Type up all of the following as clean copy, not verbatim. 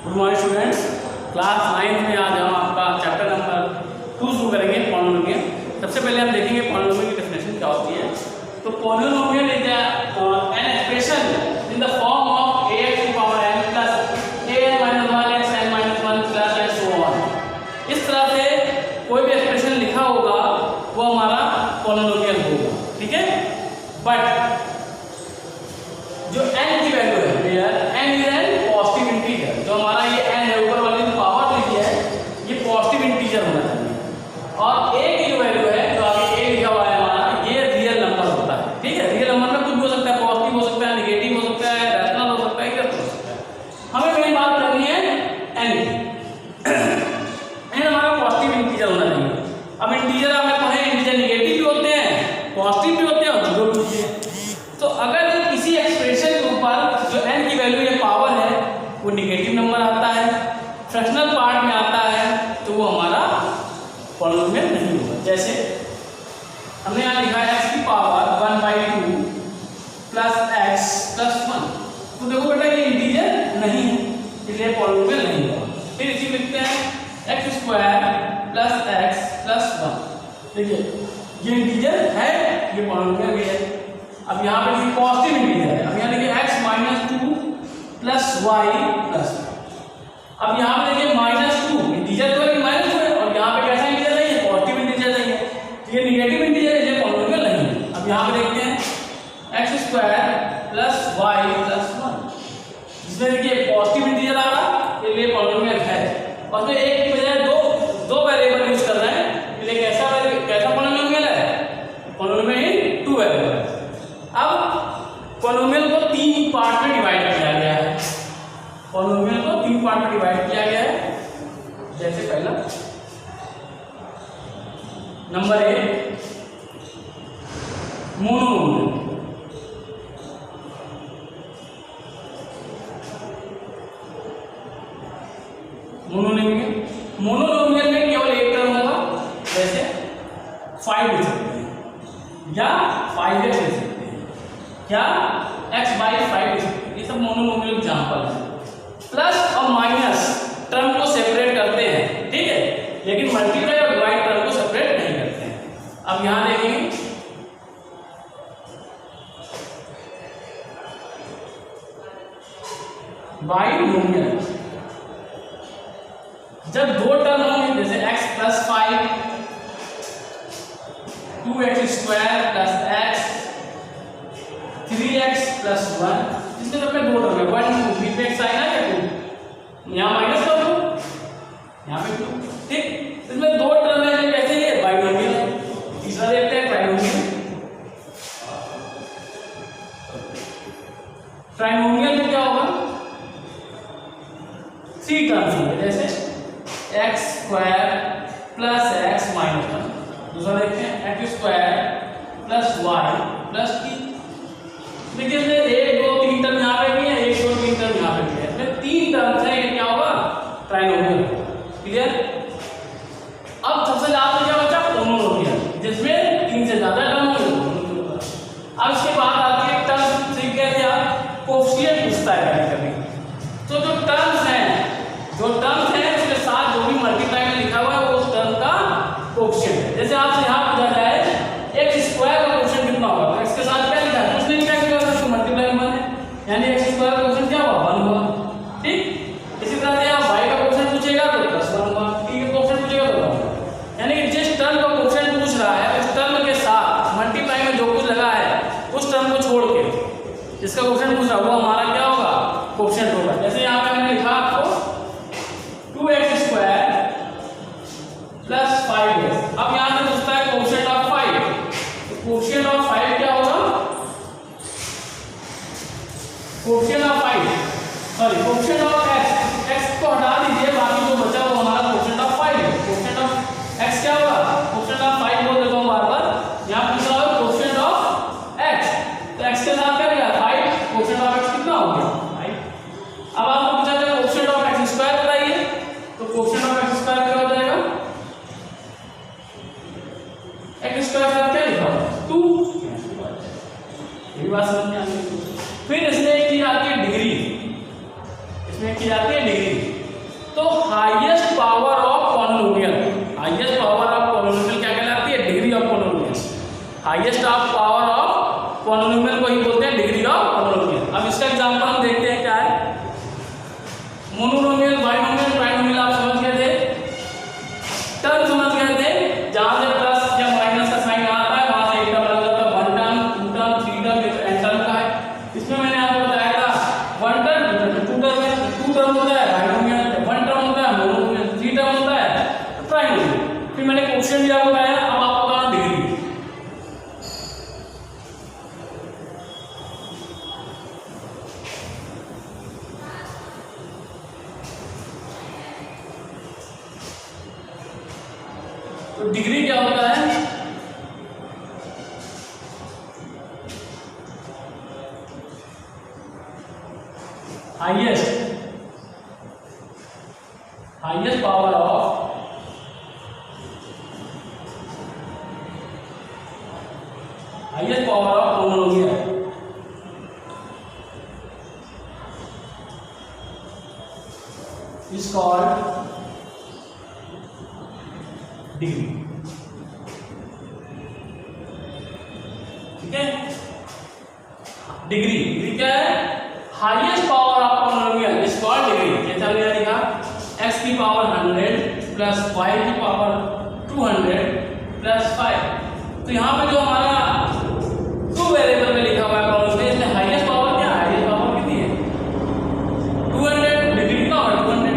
Good morning students, class 9 में आज हम आपका चैप्टर नंबर 2 शुरू करेंगे पॉलिनोमियल। सबसे पहले हम देखेंगे पॉलिनोमियल की डेफिनेशन क्या होती है। तो polynomial is an expression in the form of ax की power n plus an - 1 x n - 1 plus and so on. इस तरह से कोई भी एक्सप्रेशन लिखा होगा वो हमारा पॉलिनोमियल होगा, ठीक है। बट जो n की वैल्यू है यार, n is an positive integer. जो हमारा ये n है, ऊपर वाली जो पावर लिखी है, ये पॉजिटिव इंटीजर होना चाहिए। और a की जो वैल्यू है, जो आगे a लिखा हुआ है हमारा, ये रियल नंबर होता है, ठीक है। रियल नंबर में कुछ भी हो सकता है, पॉजिटिव हो सकता है, नेगेटिव हो सकता है, रैशनल हो सकता है, क्या हो सकता है। हमें मेन बात करनी है n की। n हमारा पॉजिटिव इंटीजर होना चाहिए। अब इंटीजर हमें पढ़े, इंटीजर नेगेटिव भी होते हैं, पॉजिटिव भी होते हैं और जीरो भी होते हैं। तो अगर किसी एक्सप्रेशन के ऊपर जो n की वैल्यू या पावर है वो नेगेटिव नंबर आता है, फ्रैक्शनल पार्ट में आता है, तो वो हमारा पॉलिनोमियल नहीं होगा। जैसे हमने यहाँ लिखा है x की पावर 1/2 प्लस x प्लस 1। तो देखो बेटा ये इंटीजर नहीं है, इसलिए पॉलिनोमियल नहीं होगा। फिर इसी लिखते हैं x² प्लस x प्लस 1। देखिए ये इंटीजर है, ये पॉलिनोमियल भी है। अब यहाँ पे देखिए पॉजिटिव इंटीजर है। अब यहाँ देखिए x - 2 प्लस y प्लस। अब यहाँ पे देखिए -2 इंटीजर तो है, -2 है, और यहाँ पे कैसा इंटीजर नहीं है, पॉजिटिव इंटीजर नहीं है, ये नेगेटिव इंटीजर है, ये पॉलिनोमियल नहीं है। अब यहाँ पे देखते हैं x² प्लस y प्लस 1, जिसमें देखिए पॉजिटिव इंटीजर आ रहा, ये पॉलिनोमियल है। और उसमें एक की बजाय दो वेरिएबल यूज कर रहे हैं, इसलिए कैसा पॉलिनोमियल है, पॉलिनोमियल इन 2 वेरिएबल। अब पॉलिनोमियल को 3 पार्ट में डिवाइड किया गया है। पॉलिनोमियल को 3 पार्ट में डिवाइड किया गया है। जैसे पहला नंबर 1 मोनोनोमियल। मोनोनोमियल में केवल एक टर्म होगा, जैसे 5 ले सकते हैं या 5x ले सकते हैं या x/5 ले सकते हैं। ये सब मोनोनोमियल एग्जांपल है। प्लस और माइनस टर्म को सेपरेट करते हैं, ठीक है, लेकिन मल्टीप्लाई और डिवाइड टर्म को सेपरेट नहीं करते हैं। अब यहां देखेंगे बाइनोमियल। जब दो टर्म होंगे, जैसे x plus 5 2x² plus x 3x plus 1, इसमें तो दो टर्म है, 1 2, बीच में एक साइन है क्या 2, यहाँ माइनस कर दो, यहाँ पे 2, ठीक। इसमें दो टर्म है, जो कैसे है, बाइनोमियल है। तीसरा देखते हैं ट्राइनोमियल। ट्राइनोमियल में क्या होगा, 3 टर्म्स होंगे, जैसे x² प्लस x माइनस 1। दूसरा देखते हैं x² प्लस y प्लस 3। देखिए इसमें 1 2 3 टर्म यहाँ पे भी है, 1 2 3 टर्म यहाँ पे भी है। इसमें 3 टर्म्स है, ये क्या होगा, ट्राइनोमियल। क्लियर। अब सबसे लास्ट में क्या बचा, मोनोनोमियल, जिसमें 3 से ज्यादा टर्म होंगे। अब इसके बाद आती है टर्म से कैसे आप कोएफिशिएंट पूछता है कभी कभी। तो जो टर्म्स हैं उसके साथ जो भी मल्टीप्लाई में लिखा हुआ है वो उस टर्म का कोएफिशिएंट है। जैसे आपसे यहाँ पूछा जाए x² का कोएफिशिएंट कितना होगा, तो x के साथ क्या लिखा है, कुछ नहीं लिखा है, तो मल्टीप्लाई में है, यानी x² का कोएफिशिएंट क्या हुआ, 1 हुआ, ठीक। इसी तरह से आप y का कोएफिशिएंट पूछेगा तो +1 होगा, t का कोएफिशिएंट पूछेगा तो 1 होगा। यानी कि जिस टर्म का कोएफिशिएंट पूछ रहा है उस टर्म के साथ मल्टीप्लाई में जो कुछ लगा है उस टर्म को छोड़ के जिसका कोएफिशिएंट पूछ रहा है वो हमारा क्या होगा, कोएफिशिएंट होगा। जैसे यहाँ पे मैंने लिखा आपको 2x² प्लस 5x। अब यहाँ से पूछता है कोएफिशिएंट ऑफ 5, तो कोएफिशिएंट ऑफ 5 क्या होगा, coefficient of 5 sorry coefficient of x को हटा दीजिए, बाकी जो बचा वो हमारा कोएफिशिएंट ऑफ 5 है। कोएफिशिएंट ऑफ x क्या होगा, कोएफिशिएंट ऑफ 5 बोल देता हूँ बार-बार। यहाँ पूछ रहा है कोएफिशिएंट ऑफ x, तो x के साथ क्या लिखा 5, कोएफिशिएंट ऑफ x कितना हो गया 5। अब आपको पूछा जाए कोएफिशिएंट ऑफ x² बताइए, तो कोएफिशिएंट ऑफ x² क्या हो जाएगा, x² के साथ क्या लिखा होगा 2। ये बात समझ में आ गई। फिर इसमें एक चीज आती है डिग्री, इसमें एक चीज आती है डिग्री। तो डिग्री क्या होता है? Highest power of polynomial is called degree. ठीक है, डिग्री क्या है? Highest power of polynomial is called degree. जैसा मैंने लिखा x की पावर 100 प्लस y की पावर 200 प्लस 5। तो यहाँ पे जो हमारा 2 वेरिएबल में लिखा हुआ है पॉलिनोमियल, इसमें हाईएस्ट पावर क्या है? हाईएस्ट पावर कितनी है? 200। डिग्री कितना होगा? 200।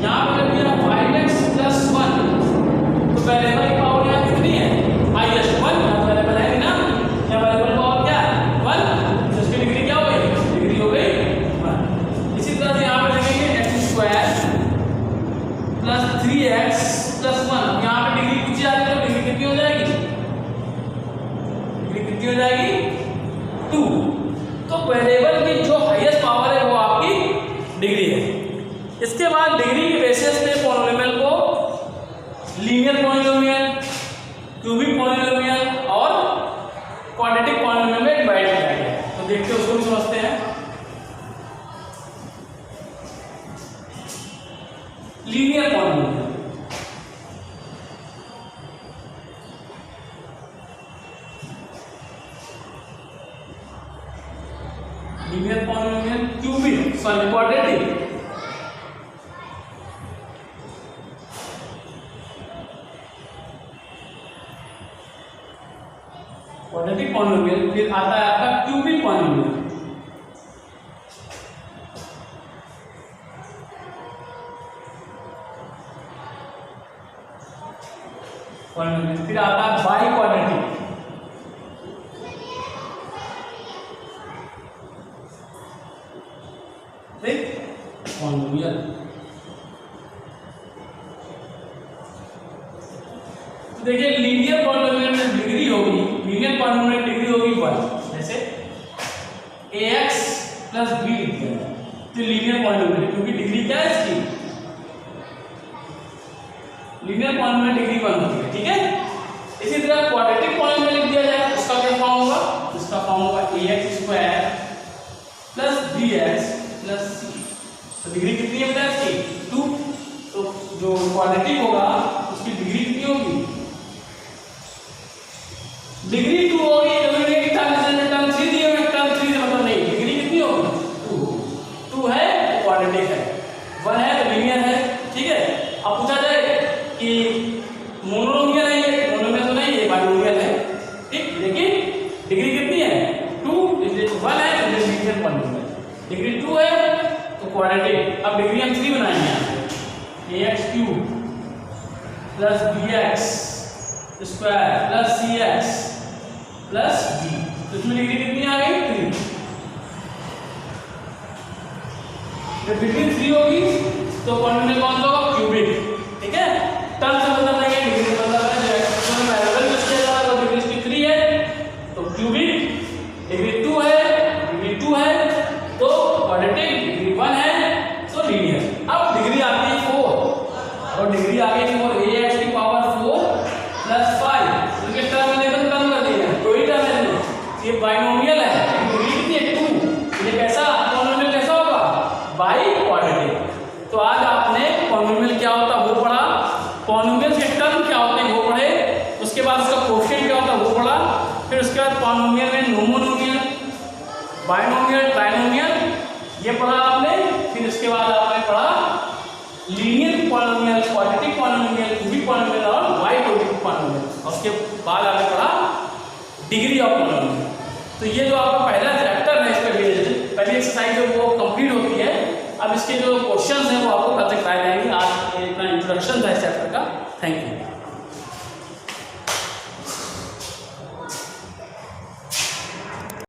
यहाँ पे जब दिया 5x प्लस 1, तो वेरिएबल की पावर यहाँ कितनी है? हाईएस्ट 1। वेरिएबल है ना, या वेरिएबल पावर क्या है? 1। तो इसकी डिग्री क्या हो गई? डिग्री हो गई 1। इसी तरह से यहाँ पे देखेंगे x² प्लस 3x प्लस 1। यहाँ पे डिग्री पूछी जाती है, तो डिग्री कितनी हो जाएगी? डिग्री कितनी हो जाएगी? 2। तो वेरिएबल की जो हाईएस्ट पावर है वो आपकी डिग्री है। इसके बाद डिग्री के बेसिस पे पॉलिनोमियल को लीनियर पॉलिनोमियल, क्यूबिक पॉलिनोमियल और क्वाड्रेटिक पॉलिनोमियल में डिवाइड किया गया है। तो देखते हैं, उसको भी समझते हैं। Linear polynomial, linear polynomial, cubic sorry quadratic, quadratic polynomial. फिर आता है आपका क्यूबिक पॉलिनोमियल। फिर आता है बाई क्वाड्रेटिक। पॉलिनोमियल। तो देखिए लीनियर पॉलिनोमियल में डिग्री होगी, लीनियर पॉलिनोमियल डिग्री होगी 1। जैसे ax प्लस b लिख दिया, तो लीनियर पॉलिनोमियल, क्योंकि डिग्री क्या है इसकी? लीनियर पॉलिनोमियल डिग्री 1 होती है। ठीक है, इसी तरह क्वाड्रेटिक पॉलिनोमियल लिख दिया जाए, उसका क्या फॉर्म होगा? उसका फॉर्म होगा ax² plus bx plus c। तो डिग्री कितनी है बेटा इसकी? 2। तो जो क्वाड्रेटिक होगा उसकी डिग्री कितनी होगी? डिग्री 2 होगी। टर्म 3 दिए हुए, टर्म 3 से मतलब नहीं, डिग्री कितनी होगी? 2 है तो क्वाड्रेटिक है, 1 है तो लीनियर है। ठीक है, अब पूछा जाए कि मोनोमियल है ये, मोनोमियल तो नहीं, ये बाइनोमियल है। ठीक, लेकिन डिग्री कितनी है? 2। इसलिए 1 है तो लीनियर पॉलिनोमियल। डिग्री 2 है तो क्वाड्रेटिक। अब डिग्री हम 3 बनाएंगे, ax³ plus bx² plus cx plus d। तो इसमें डिग्री कितनी आ गई? 3। जब डिग्री 3 होगी तो पॉलिनोमियल कौन सा होगा? क्यूबिक। ठीक है, टर्म से मतलब नहीं है, डिग्री से मतलब है जो एक्सपोनेंशियल वेरिएबल में किया जाएगा, तो डिग्री इसकी 3 है तो क्यूबिक। डिग्री 2 है, डिग्री 2 है तो क्वाड्रेटिक। डिग्री 1 है तो लीनियर। अब डिग्री आती है 4, और डिग्री आ गई 4, ax की पावर 4 प्लस 5। इनके टर्म मैंने एकदम कम कर दिया, कोई टर्म नहीं, ये बाइनोमियल है। डिग्री कितनी है? 2। ये कैसा पॉलिनोमियल कैसा होगा? By quadratic. तो आज आपने पॉलिनोमियल क्या होता है वो पढ़ा, पॉलिनोमियल के टर्म क्या होते हैं वो पढ़े, उसके बाद उसका कोएफिशिएंट क्या होता है वो पढ़ा, फिर उसके बाद पॉलिनोमियल में नोमोनोमियल, बाइनोमियल, ट्राइनोमियल ये पढ़ा आपने। फिर उसके बाद आपने पढ़ा linear polynomial, quadratic polynomial, cubic polynomial और बाइक्वाड्रेटिक पॉलिनोमियल। और उसके बाद आपने पढ़ा डिग्री ऑफ पॉलिनोमियल। तो ये जो आपका पहला चैप्टर है, इस पर पहली एक्सरसाइज है वो कंप्लीट होती है। अब इसके जो क्वेश्चंस हैं वो आपको कल तक कराए जाएंगे। आज इतना इंट्रोडक्शन था इस चैप्टर का। Thank you.